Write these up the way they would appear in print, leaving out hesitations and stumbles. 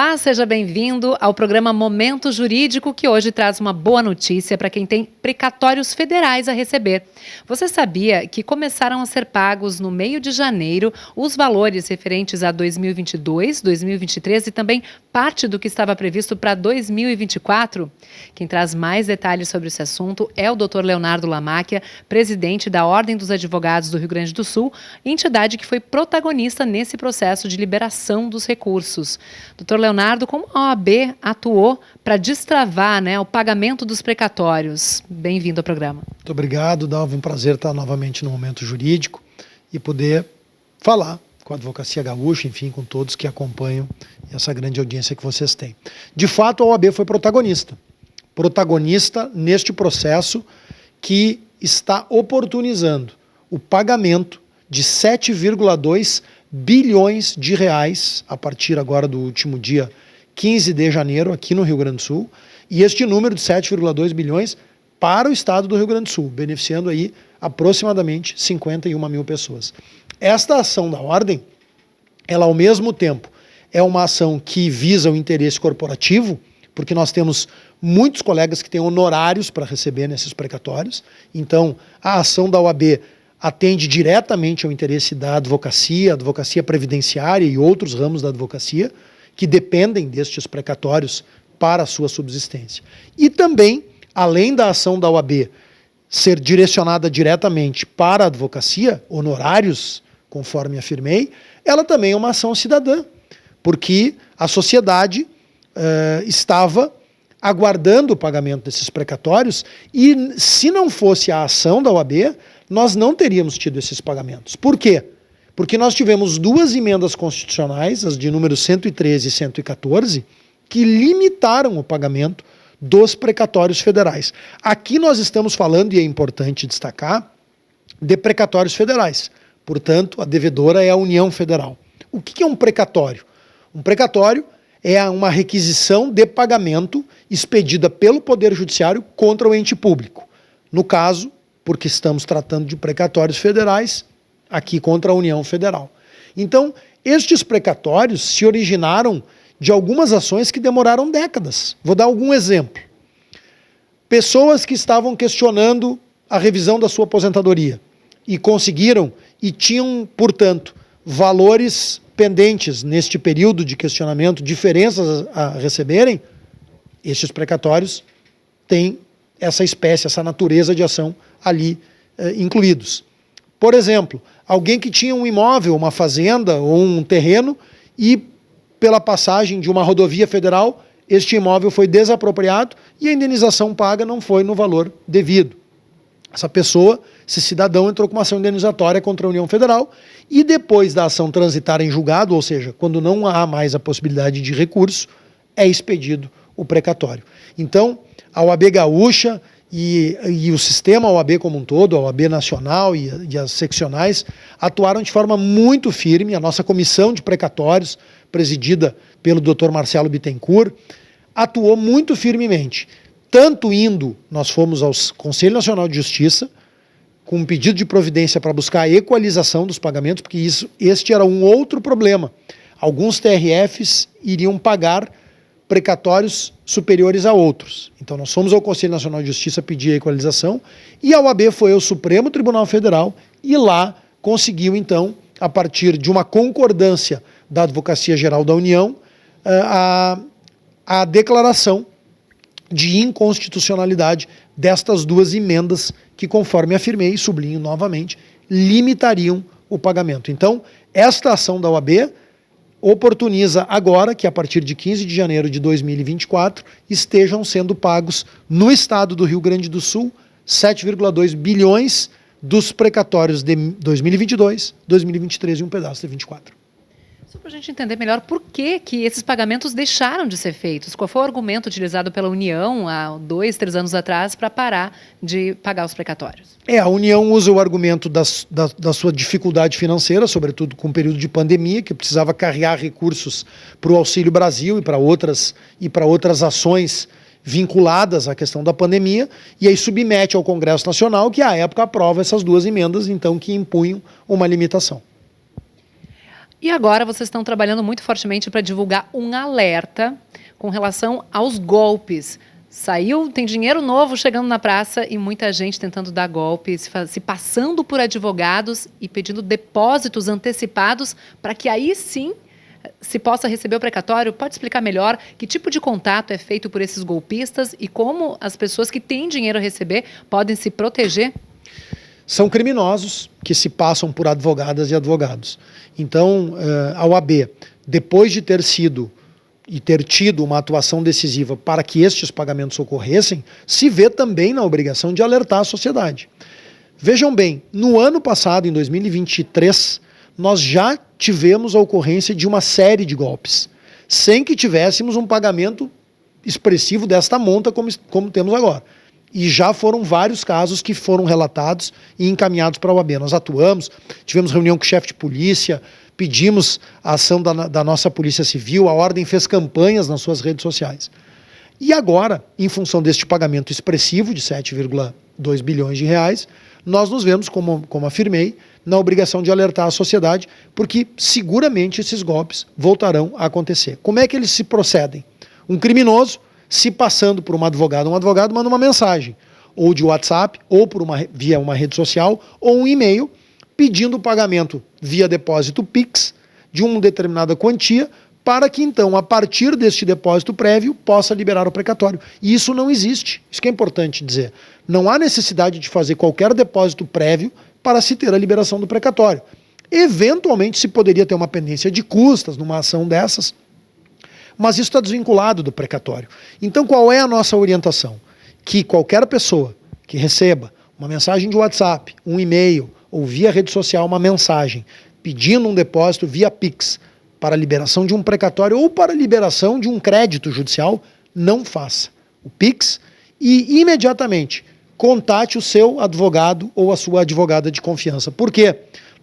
Olá, seja bem-vindo ao programa Momento Jurídico, que hoje traz uma boa notícia para quem tem precatórios federais a receber. Você sabia que começaram a ser pagos no meio de janeiro os valores referentes a 2022, 2023 e também parte do que estava previsto para 2024? Quem traz mais detalhes sobre esse assunto é o Dr. Leonardo Lamacchia, presidente da Ordem dos Advogados do Rio Grande do Sul, entidade que foi protagonista nesse processo de liberação dos recursos. Doutor Leonardo, como a OAB atuou para destravar, o pagamento dos precatórios? Bem-vindo ao programa. Muito obrigado, Dalva. Um prazer estar novamente no Momento Jurídico e poder falar com a Advocacia Gaúcha, enfim, com todos que acompanham essa grande audiência que vocês têm. De fato, a OAB foi protagonista neste processo que está oportunizando o pagamento de 7,2 bilhões de reais a partir agora do último dia 15 de janeiro aqui no Rio Grande do Sul, e este número de 7,2 bilhões para o estado do Rio Grande do Sul, beneficiando aí aproximadamente 51 mil pessoas. Esta ação da Ordem, ela ao mesmo tempo é uma ação que visa o interesse corporativo, porque nós temos muitos colegas que têm honorários para receber nesses precatórios, então a ação da OAB atende diretamente ao interesse da advocacia previdenciária e outros ramos da advocacia que dependem destes precatórios para a sua subsistência. E também, além da ação da OAB ser direcionada diretamente para a advocacia, honorários, conforme afirmei, ela também é uma ação cidadã, porque a sociedade estava aguardando o pagamento desses precatórios e, se não fosse a ação da OAB, nós não teríamos tido esses pagamentos. Por quê? Porque nós tivemos duas emendas constitucionais, as de número 113 e 114, que limitaram o pagamento dos precatórios federais. Aqui nós estamos falando, e é importante destacar, de precatórios federais. Portanto, a devedora é a União Federal. O que é um precatório? Um precatório é uma requisição de pagamento expedida pelo Poder Judiciário contra o ente público. No caso, porque estamos tratando de precatórios federais, aqui contra a União Federal. Então, estes precatórios se originaram de algumas ações que demoraram décadas. Vou dar algum exemplo. Pessoas que estavam questionando a revisão da sua aposentadoria e conseguiram e tinham, portanto, valores pendentes neste período de questionamento, diferenças a receberem, estes precatórios têm essa espécie, essa natureza de ação ali incluídos. Por exemplo, alguém que tinha um imóvel, uma fazenda ou um terreno e pela passagem de uma rodovia federal, este imóvel foi desapropriado e a indenização paga não foi no valor devido. Essa pessoa, esse cidadão, entrou com uma ação indenizatória contra a União Federal e depois da ação transitar em julgado, ou seja, quando não há mais a possibilidade de recurso, é expedido o precatório. Então, a OAB Gaúcha e o sistema OAB como um todo, a OAB nacional e as seccionais, atuaram de forma muito firme. A nossa comissão de precatórios, presidida pelo Dr. Marcelo Bittencourt, atuou muito firmemente. Tanto nós fomos ao Conselho Nacional de Justiça, com um pedido de providência para buscar a equalização dos pagamentos, porque este era um outro problema. Alguns TRFs iriam pagar precatórios superiores a outros. Então nós fomos ao Conselho Nacional de Justiça pedir a equalização e a OAB foi ao Supremo Tribunal Federal e lá conseguiu então, a partir de uma concordância da Advocacia Geral da União, a declaração de inconstitucionalidade destas duas emendas que, conforme afirmei e sublinho novamente, limitariam o pagamento. Então, esta ação da OAB oportuniza agora que, a partir de 15 de janeiro de 2024, estejam sendo pagos no estado do Rio Grande do Sul 7,2 bilhões dos precatórios de 2022, 2023 e um pedaço de 2024. Só para a gente entender melhor por que esses pagamentos deixaram de ser feitos. Qual foi o argumento utilizado pela União há 2, 3 anos atrás para parar de pagar os precatórios? A União usa o argumento da sua dificuldade financeira, sobretudo com o período de pandemia, que precisava carregar recursos para o Auxílio Brasil e para outras ações vinculadas à questão da pandemia, e aí submete ao Congresso Nacional, que à época aprova essas duas emendas, então, que impunham uma limitação. E agora vocês estão trabalhando muito fortemente para divulgar um alerta com relação aos golpes. Tem dinheiro novo chegando na praça e muita gente tentando dar golpe, se passando por advogados e pedindo depósitos antecipados para que aí sim se possa receber o precatório. Pode explicar melhor que tipo de contato é feito por esses golpistas e como as pessoas que têm dinheiro a receber podem se proteger? São criminosos que se passam por advogadas e advogados. Então, a OAB, depois de ter tido uma atuação decisiva para que estes pagamentos ocorressem, se vê também na obrigação de alertar a sociedade. Vejam bem, no ano passado, em 2023, nós já tivemos a ocorrência de uma série de golpes, sem que tivéssemos um pagamento expressivo desta monta como temos agora. E já foram vários casos que foram relatados e encaminhados para a OAB. Nós atuamos, tivemos reunião com o chefe de polícia, pedimos a ação da nossa Polícia Civil, a Ordem fez campanhas nas suas redes sociais. E agora, em função deste pagamento expressivo de 7,2 bilhões de reais, nós nos vemos, como afirmei, na obrigação de alertar a sociedade, porque seguramente esses golpes voltarão a acontecer. Como é que eles se procedem? Um criminoso se passando por um advogado manda uma mensagem, ou de WhatsApp, ou via uma rede social, ou um e-mail, pedindo o pagamento via depósito Pix de uma determinada quantia, para que então, a partir deste depósito prévio, possa liberar o precatório. E isso não existe, isso que é importante dizer. Não há necessidade de fazer qualquer depósito prévio para se ter a liberação do precatório. Eventualmente se poderia ter uma pendência de custas numa ação dessas, mas isso está desvinculado do precatório. Então qual é a nossa orientação? Que qualquer pessoa que receba uma mensagem de WhatsApp, um e-mail ou via rede social uma mensagem pedindo um depósito via Pix para a liberação de um precatório ou para a liberação de um crédito judicial, não faça o Pix e imediatamente contate o seu advogado ou a sua advogada de confiança. Por quê?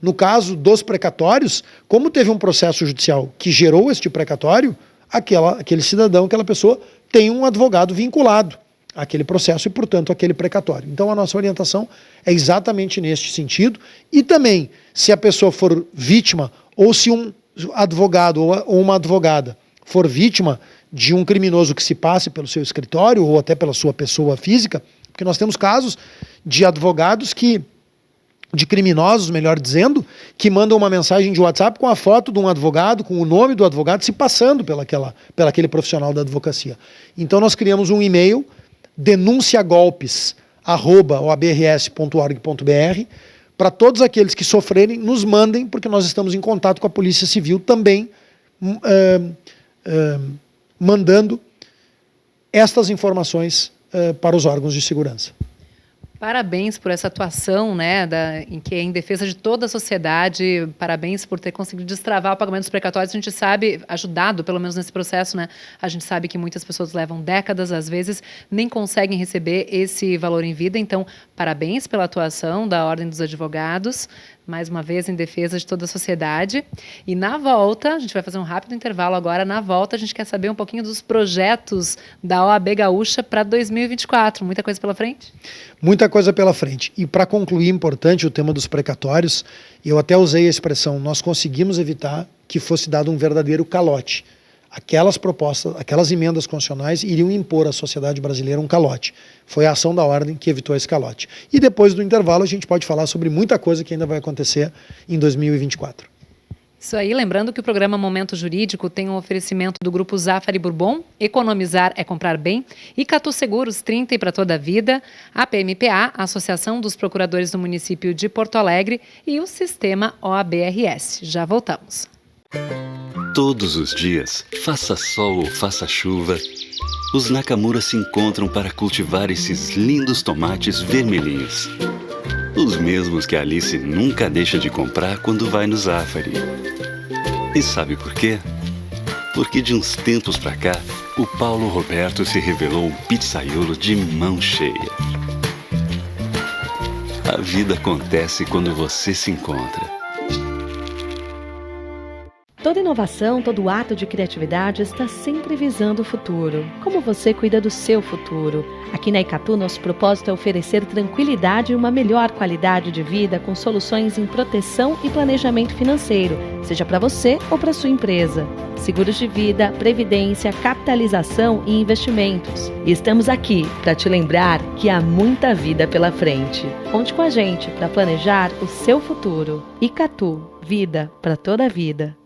No caso dos precatórios, como teve um processo judicial que gerou este precatório, aquele cidadão, aquela pessoa tem um advogado vinculado àquele processo e, portanto, àquele precatório. Então, a nossa orientação é exatamente neste sentido. E também, se a pessoa for vítima ou se um advogado ou uma advogada for vítima de um criminoso que se passe pelo seu escritório ou até pela sua pessoa física, porque nós temos casos de advogados de criminosos, melhor dizendo, que mandam uma mensagem de WhatsApp com a foto de um advogado, com o nome do advogado, se passando pelaquele profissional da advocacia. Então nós criamos um e-mail, denunciagolpes@obrs.org.br, para todos aqueles que sofrerem, nos mandem, porque nós estamos em contato com a Polícia Civil também, mandando estas informações para os órgãos de segurança. Parabéns por essa atuação, né, em que é em defesa de toda a sociedade. Parabéns por ter conseguido destravar o pagamento dos precatórios. A gente sabe, ajudado pelo menos nesse processo, né, a gente sabe que muitas pessoas levam décadas, às vezes nem conseguem receber esse valor em vida. Então, parabéns pela atuação da Ordem dos Advogados, mais uma vez em defesa de toda a sociedade. E na volta, a gente vai fazer um rápido intervalo agora. Na volta, a gente quer saber um pouquinho dos projetos da OAB Gaúcha para 2024. Muita coisa pela frente? Muita coisa pela frente. E para concluir, importante o tema dos precatórios, eu até usei a expressão, nós conseguimos evitar que fosse dado um verdadeiro calote. Aquelas propostas, aquelas emendas constitucionais iriam impor à sociedade brasileira um calote. Foi a ação da Ordem que evitou esse calote. E depois do intervalo a gente pode falar sobre muita coisa que ainda vai acontecer em 2024. Isso aí, lembrando que o programa Momento Jurídico tem um oferecimento do Grupo Zafari Bourbon, Economizar é Comprar Bem, Icatu Seguros 30 e para toda a vida, a PMPA, a Associação dos Procuradores do Município de Porto Alegre e o Sistema OABRS. Já voltamos. Todos os dias, faça sol ou faça chuva, os Nakamura se encontram para cultivar esses lindos tomates vermelhinhos. Os mesmos que a Alice nunca deixa de comprar quando vai no Zafari. E sabe por quê? Porque de uns tempos pra cá, o Paulo Roberto se revelou um pizzaiolo de mão cheia. A vida acontece quando você se encontra. Toda inovação, todo ato de criatividade está sempre visando o futuro. Como você cuida do seu futuro? Aqui na Icatu, nosso propósito é oferecer tranquilidade e uma melhor qualidade de vida com soluções em proteção e planejamento financeiro, seja para você ou para sua empresa. Seguros de vida, previdência, capitalização e investimentos. E estamos aqui para te lembrar que há muita vida pela frente. Conte com a gente para planejar o seu futuro. Icatu, vida para toda a vida.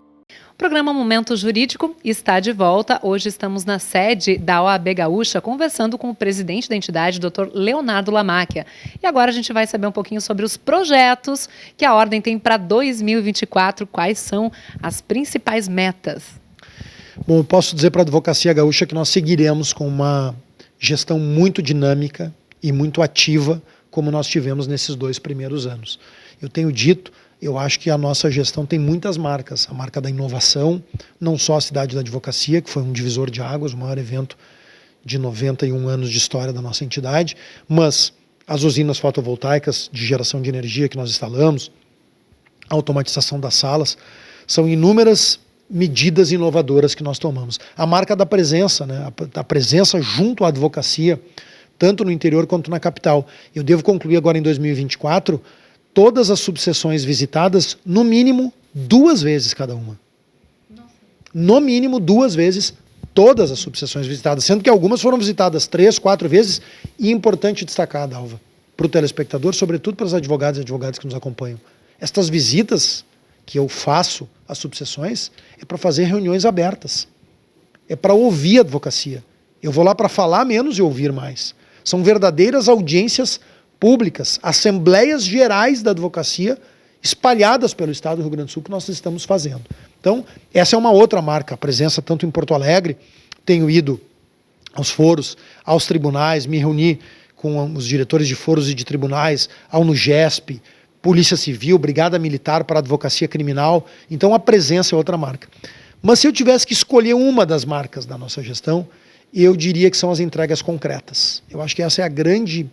O programa Momento Jurídico está de volta. Hoje estamos na sede da OAB Gaúcha conversando com o presidente da entidade, Dr. Leonardo Lamáquia. E agora a gente vai saber um pouquinho sobre os projetos que a Ordem tem para 2024. Quais são as principais metas? Bom, eu posso dizer para a Advocacia Gaúcha que nós seguiremos com uma gestão muito dinâmica e muito ativa, como nós tivemos nesses 2 primeiros anos. Eu tenho dito, eu acho que a nossa gestão tem muitas marcas. A marca da inovação, não só a Cidade da Advocacia, que foi um divisor de águas, o maior evento de 91 anos de história da nossa entidade, mas as usinas fotovoltaicas de geração de energia que nós instalamos, a automatização das salas, são inúmeras medidas inovadoras que nós tomamos. A marca da presença, né, a presença junto à advocacia, tanto no interior quanto na capital. Eu devo concluir agora em 2024 todas as subseções visitadas, no mínimo 2 vezes cada uma. Nossa. No mínimo 2 vezes todas as subseções visitadas, sendo que algumas foram visitadas 3, 4 vezes, e importante destacar, Dalva, para o telespectador, sobretudo para os advogados e advogadas que nos acompanham. Estas visitas que eu faço às subseções é para fazer reuniões abertas, é para ouvir a advocacia. Eu vou lá para falar menos e ouvir mais. São verdadeiras audiências públicas, assembleias gerais da advocacia espalhadas pelo estado do Rio Grande do Sul que nós estamos fazendo. Então, essa é uma outra marca, a presença tanto em Porto Alegre, tenho ido aos foros, aos tribunais, me reuni com os diretores de foros e de tribunais, ao NUGESP, Polícia Civil, Brigada Militar para a Advocacia Criminal, então a presença é outra marca. Mas se eu tivesse que escolher uma das marcas da nossa gestão, eu diria que são as entregas concretas. Eu acho que essa é a grande,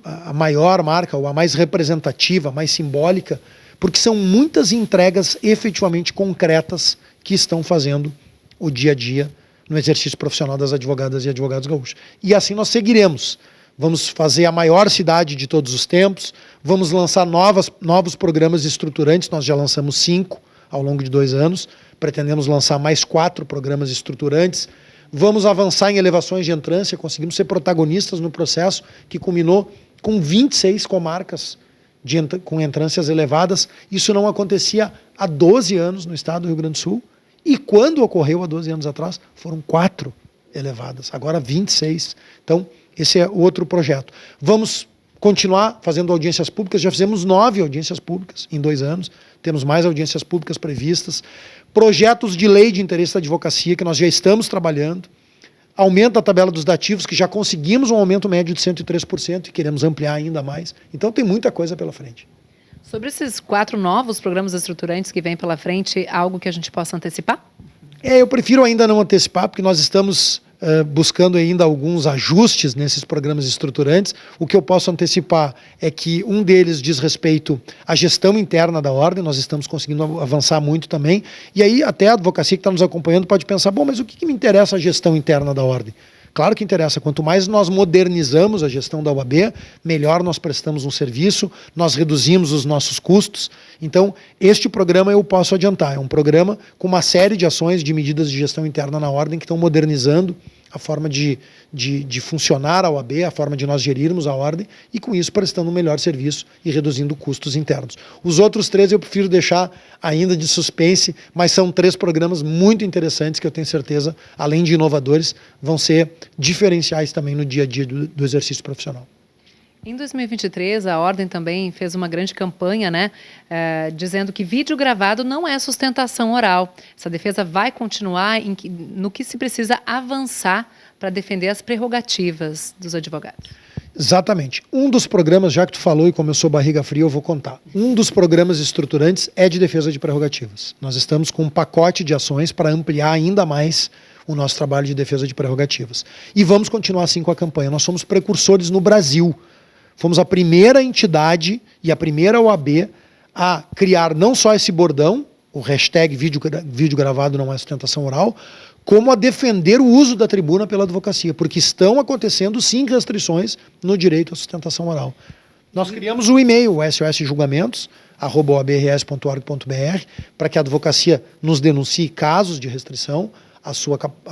a maior marca, ou a mais representativa, a mais simbólica, porque são muitas entregas efetivamente concretas que estão fazendo o dia a dia no exercício profissional das advogadas e advogados gaúchos. E assim nós seguiremos. Vamos fazer a maior cidade de todos os tempos, vamos lançar novos programas estruturantes, nós já lançamos 5 ao longo de 2 anos, pretendemos lançar mais 4 programas estruturantes, vamos avançar em elevações de entrância, conseguimos ser protagonistas no processo que culminou com 26 comarcas com entrâncias elevadas. Isso não acontecia há 12 anos no estado do Rio Grande do Sul, e quando ocorreu há 12 anos atrás, foram 4 elevadas, agora 26. Então, esse é outro projeto. Vamos continuar fazendo audiências públicas, já fizemos 9 audiências públicas em 2 anos, temos mais audiências públicas previstas, projetos de lei de interesse da advocacia que nós já estamos trabalhando, aumento da tabela dos dativos, que já conseguimos um aumento médio de 103% e queremos ampliar ainda mais. Então tem muita coisa pela frente. Sobre esses 4 novos programas estruturantes que vêm pela frente, algo que a gente possa antecipar? Eu prefiro ainda não antecipar, porque nós estamos buscando ainda alguns ajustes nesses programas estruturantes. O que eu posso antecipar é que um deles diz respeito à gestão interna da Ordem, nós estamos conseguindo avançar muito também, e aí até a advocacia que está nos acompanhando pode pensar, bom, mas o que me interessa a gestão interna da Ordem? Claro que interessa, quanto mais nós modernizamos a gestão da OAB, melhor nós prestamos um serviço, nós reduzimos os nossos custos. Então, este programa eu posso adiantar, é um programa com uma série de ações, de medidas de gestão interna na Ordem que estão modernizando a forma de funcionar a OAB, a forma de nós gerirmos a Ordem, e com isso prestando um melhor serviço e reduzindo custos internos. Os outros 3 eu prefiro deixar ainda de suspense, mas são 3 programas muito interessantes que eu tenho certeza, além de inovadores, vão ser diferenciais também no dia a dia do exercício profissional. Em 2023, a Ordem também fez uma grande campanha, né, dizendo que vídeo gravado não é sustentação oral. Essa defesa vai continuar no que se precisa avançar para defender as prerrogativas dos advogados. Exatamente. Um dos programas, já que tu falou e como eu sou barriga fria, eu vou contar. Um dos programas estruturantes é de defesa de prerrogativas. Nós estamos com um pacote de ações para ampliar ainda mais o nosso trabalho de defesa de prerrogativas. E vamos continuar assim com a campanha. Nós somos precursores no Brasil. Fomos a primeira entidade e a primeira OAB a criar não só esse bordão, o hashtag vídeo gravado não é sustentação oral, como a defender o uso da tribuna pela advocacia, porque estão acontecendo sim restrições no direito à sustentação oral. Nós criamos um e-mail, sos.julgamentos@obrs.org.br, para que a advocacia nos denuncie casos de restrição à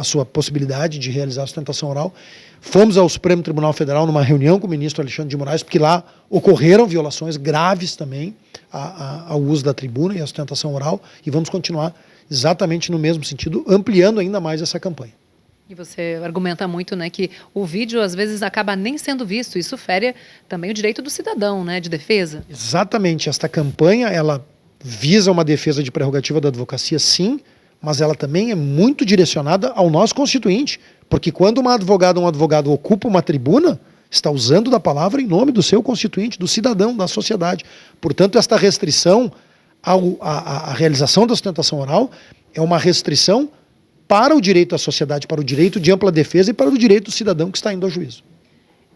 sua possibilidade de realizar a sustentação oral. Fomos ao Supremo Tribunal Federal numa reunião com o ministro Alexandre de Moraes, porque lá ocorreram violações graves também ao uso da tribuna e à sustentação oral, e vamos continuar exatamente no mesmo sentido, ampliando ainda mais essa campanha. E você argumenta muito, né, que o vídeo às vezes acaba nem sendo visto. Isso fere também o direito do cidadão, né, de defesa. Exatamente. Esta campanha, ela visa uma defesa de prerrogativa da advocacia, sim, mas ela também é muito direcionada ao nosso constituinte, porque quando uma advogada ou um advogado ocupa uma tribuna, está usando da palavra em nome do seu constituinte, do cidadão, da sociedade. Portanto, esta restrição à realização da sustentação oral é uma restrição para o direito à sociedade, para o direito de ampla defesa e para o direito do cidadão que está indo ao juízo.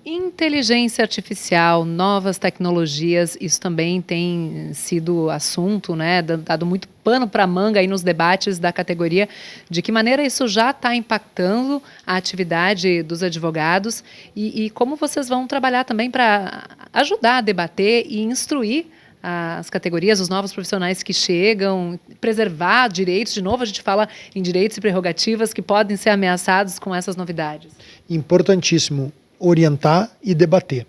Inteligência artificial, novas tecnologias, isso também tem sido assunto, né? Dado muito pano para manga aí nos debates da categoria. De que maneira isso já está impactando a atividade dos advogados e como vocês vão trabalhar também para ajudar a debater e instruir as categorias, os novos profissionais que chegam, preservar direitos. De novo, a gente fala em direitos e prerrogativas que podem ser ameaçados com essas novidades. Importantíssimo orientar e debater.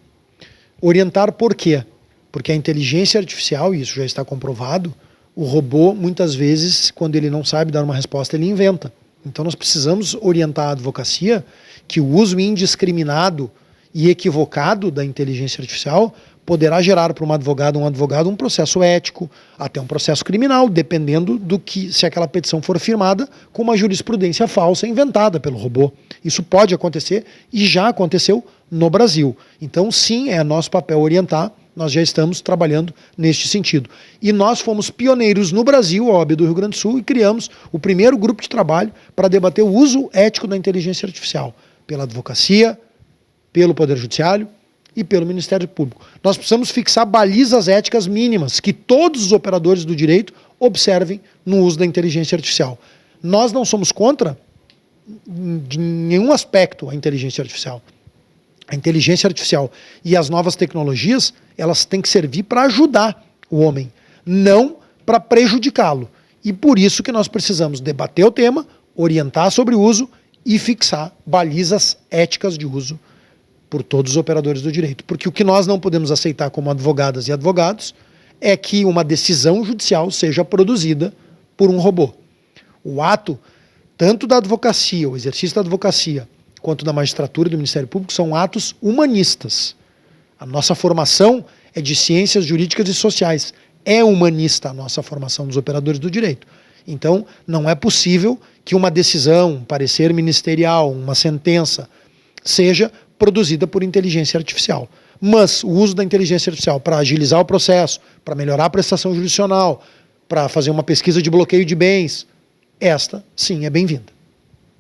Orientar por quê? Porque a inteligência artificial, e isso já está comprovado, o robô, muitas vezes, quando ele não sabe dar uma resposta, ele inventa. Então nós precisamos orientar a advocacia que o uso indiscriminado e equivocado da inteligência artificial poderá gerar para uma advogada ou um advogado um processo ético, até um processo criminal, dependendo do que, se aquela petição for firmada com uma jurisprudência falsa inventada pelo robô. Isso pode acontecer e já aconteceu no Brasil. Então, sim, é nosso papel orientar, nós já estamos trabalhando neste sentido. E nós fomos pioneiros no Brasil, a OAB do Rio Grande do Sul, e criamos o primeiro grupo de trabalho para debater o uso ético da inteligência artificial, pela advocacia, pelo Poder Judiciário e pelo Ministério Público. Nós precisamos fixar balizas éticas mínimas que todos os operadores do direito observem no uso da inteligência artificial. Nós não somos contra, de nenhum aspecto, a inteligência artificial. A inteligência artificial e as novas tecnologias, elas têm que servir para ajudar o homem, não para prejudicá-lo. E por isso que nós precisamos debater o tema, orientar sobre o uso e fixar balizas éticas de uso por todos os operadores do direito. Porque o que nós não podemos aceitar como advogadas e advogados é que uma decisão judicial seja produzida por um robô. O ato, tanto da advocacia, o exercício da advocacia, quanto da magistratura e do Ministério Público, são atos humanistas. A nossa formação é de ciências jurídicas e sociais. É humanista a nossa formação dos operadores do direito. Então, não é possível que uma decisão, um parecer ministerial, uma sentença, seja produzida por inteligência artificial. Mas o uso da inteligência artificial para agilizar o processo, para melhorar a prestação jurisdicional, para fazer uma pesquisa de bloqueio de bens, esta, sim, é bem-vinda.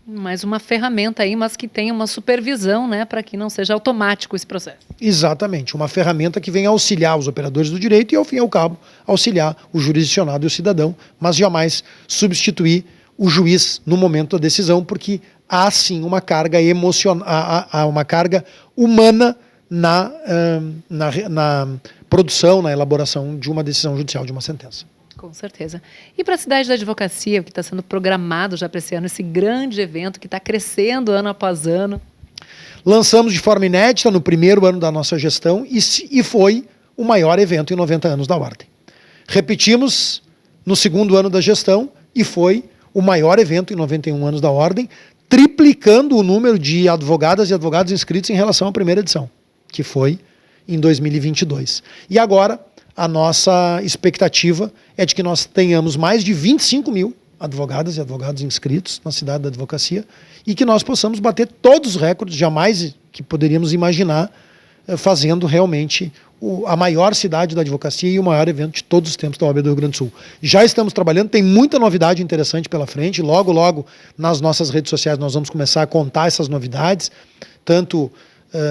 Mais uma ferramenta aí, mas que tenha uma supervisão, né, para que não seja automático esse processo. Exatamente, uma ferramenta que venha auxiliar os operadores do direito e, ao fim e ao cabo, auxiliar o jurisdicionado e o cidadão, mas jamais substituir o juiz no momento da decisão, porque há sim uma carga emocional, há uma carga humana na produção, na elaboração de uma decisão judicial, de uma sentença. Com certeza. E para a cidade da advocacia, o que está sendo programado já para esse ano, esse grande evento que está crescendo ano após ano? Lançamos de forma inédita no primeiro ano da nossa gestão e foi o maior evento em 90 anos da Ordem. Repetimos no segundo ano da gestão e foi o maior evento em 91 anos da Ordem, triplicando o número de advogadas e advogados inscritos em relação à primeira edição, que foi em 2022. E agora, a nossa expectativa é de que nós tenhamos mais de 25 mil advogadas e advogados inscritos na cidade da advocacia e que nós possamos bater todos os recordes, jamais que poderíamos imaginar, fazendo realmente a maior cidade da advocacia e o maior evento de todos os tempos da OAB do Rio Grande do Sul. Já estamos trabalhando, tem muita novidade interessante pela frente, logo, logo nas nossas redes sociais nós vamos começar a contar essas novidades, tanto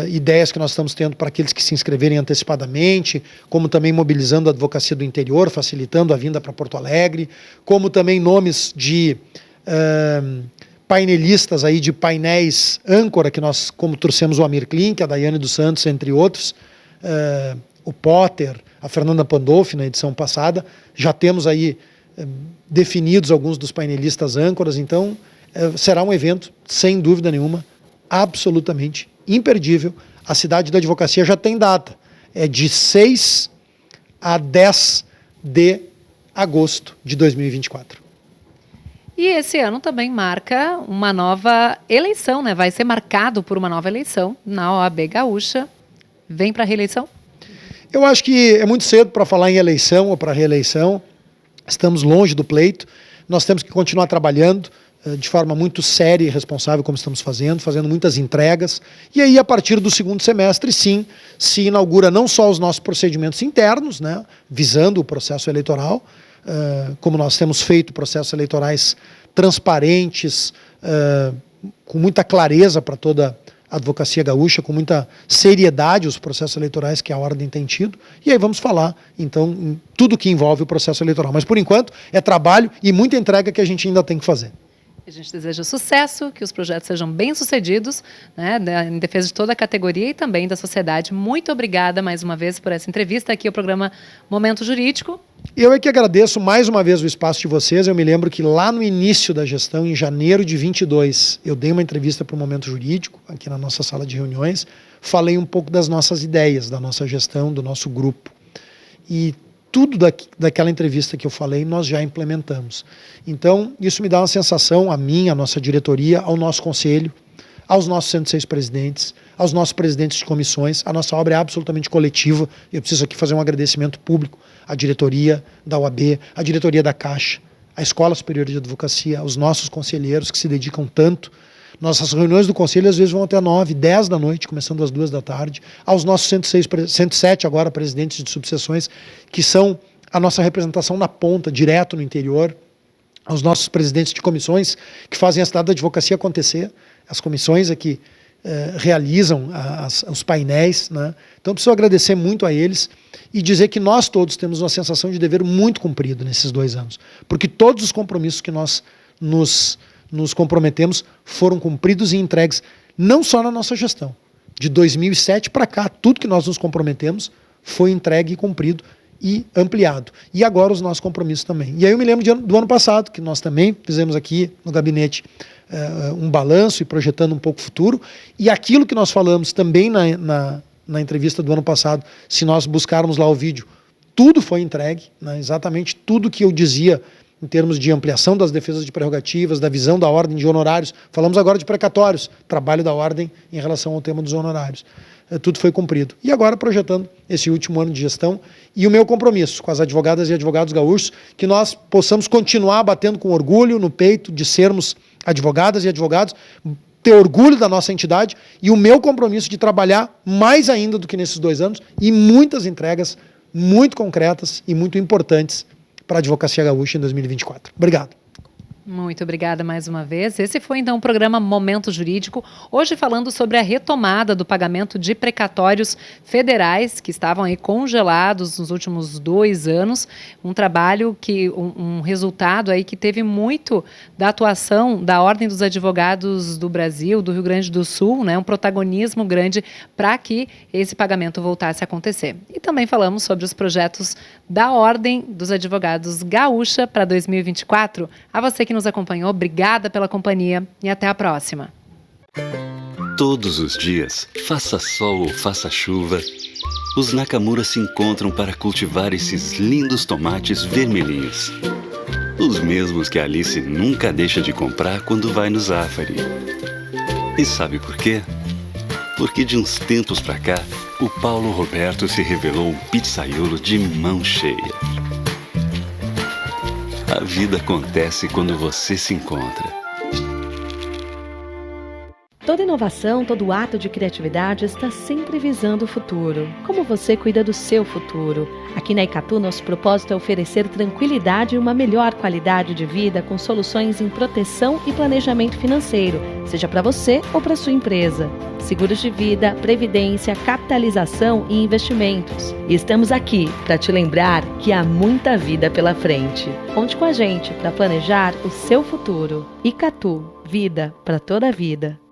ideias que nós estamos tendo para aqueles que se inscreverem antecipadamente, como também mobilizando a advocacia do interior, facilitando a vinda para Porto Alegre, como também nomes de painelistas aí de painéis âncora, que nós, como trouxemos o Amir Klink, a Daiane dos Santos, entre outros, o Potter, a Fernanda Pandolfi na edição passada, já temos aí definidos alguns dos painelistas âncoras, então será um evento, sem dúvida nenhuma, absolutamente imperdível. A Cidade da Advocacia já tem data, é de 6 a 10 de agosto de 2024. E esse ano também marca uma nova eleição, né? Vai ser marcado por uma nova eleição na OAB Gaúcha. Vem para a reeleição? Eu acho que é muito cedo para falar em eleição ou para reeleição. Estamos longe do pleito. Nós temos que continuar trabalhando de forma muito séria e responsável, como estamos fazendo muitas entregas. E aí, a partir do segundo semestre, sim, se inaugura não só os nossos procedimentos internos, né, visando o processo eleitoral, como nós temos feito processos eleitorais transparentes, com muita clareza para toda a advocacia gaúcha, com muita seriedade os processos eleitorais que a Ordem tem tido. E aí vamos falar, então, em tudo que envolve o processo eleitoral. Mas, por enquanto, é trabalho e muita entrega que a gente ainda tem que fazer. A gente deseja sucesso, que os projetos sejam bem-sucedidos, né, em defesa de toda a categoria e também da sociedade. Muito obrigada mais uma vez por essa entrevista aqui ao programa Momento Jurídico. Eu é que agradeço mais uma vez o espaço de vocês. Eu me lembro que lá no início da gestão, em janeiro de 22, eu dei uma entrevista para o Momento Jurídico, aqui na nossa sala de reuniões, falei um pouco das nossas ideias, da nossa gestão, do nosso grupo. E tudo daquela entrevista que eu falei, nós já implementamos. Então, isso me dá uma sensação, a mim, a nossa diretoria, ao nosso conselho, aos nossos 106 presidentes, aos nossos presidentes de comissões. A nossa obra é absolutamente coletiva. Eu preciso aqui fazer um agradecimento público à diretoria da OAB, à diretoria da Caixa, à Escola Superior de Advocacia, aos nossos conselheiros que se dedicam tanto. Nossas reuniões do conselho às vezes vão até 9, 10 da noite, começando às 2 da tarde. Aos nossos 107 agora presidentes de subseções, que são a nossa representação na ponta, direto no interior. Aos nossos presidentes de comissões, que fazem a cidade da advocacia acontecer. As comissões é que realizam os painéis, né? Então preciso agradecer muito a eles e dizer que nós todos temos uma sensação de dever muito cumprido nesses 2 anos. Porque todos os compromissos que nós nos comprometemos foram cumpridos e entregues, não só na nossa gestão. De 2007 para cá, tudo que nós nos comprometemos foi entregue e cumprido e ampliado. E agora os nossos compromissos também. E aí eu me lembro do ano passado, que nós também fizemos aqui no gabinete um balanço e projetando um pouco o futuro. E aquilo que nós falamos também na entrevista do ano passado, se nós buscarmos lá o vídeo, tudo foi entregue, né, exatamente tudo que eu dizia em termos de ampliação das defesas de prerrogativas, da visão da ordem de honorários. Falamos agora de precatórios, trabalho da ordem em relação ao tema dos honorários. Tudo foi cumprido. E agora projetando esse último ano de gestão e o meu compromisso com as advogadas e advogados gaúchos, que nós possamos continuar batendo com orgulho no peito de sermos advogadas e advogados, ter orgulho da nossa entidade e o meu compromisso de trabalhar mais ainda do que nesses 2 anos e muitas entregas muito concretas e muito importantes para a Advocacia Gaúcha em 2024. Obrigado. Muito obrigada mais uma vez. Esse foi então o programa Momento Jurídico, hoje falando sobre a retomada do pagamento de precatórios federais que estavam aí congelados nos últimos 2 anos, um trabalho que, um resultado aí que teve muito da atuação da Ordem dos Advogados do Brasil, do Rio Grande do Sul, né, um protagonismo grande para que esse pagamento voltasse a acontecer. E também falamos sobre os projetos da Ordem dos Advogados Gaúcha para 2024. A você que nos acompanhou, obrigada pela companhia e até a próxima. Todos os dias, faça sol ou faça chuva, os Nakamura se encontram para cultivar esses lindos tomates vermelhinhos. Os mesmos que a Alice nunca deixa de comprar quando vai no Zafari. E sabe por quê? Porque de uns tempos pra cá, o Paulo Roberto se revelou um pizzaiolo de mão cheia. A vida acontece quando você se encontra. Toda inovação, todo ato de criatividade está sempre visando o futuro. Como você cuida do seu futuro? Aqui na Icatu, nosso propósito é oferecer tranquilidade e uma melhor qualidade de vida com soluções em proteção e planejamento financeiro, seja para você ou para sua empresa. Seguros de vida, previdência, capitalização e investimentos. E estamos aqui para te lembrar que há muita vida pela frente. Conte com a gente para planejar o seu futuro. Icatu, vida para toda a vida.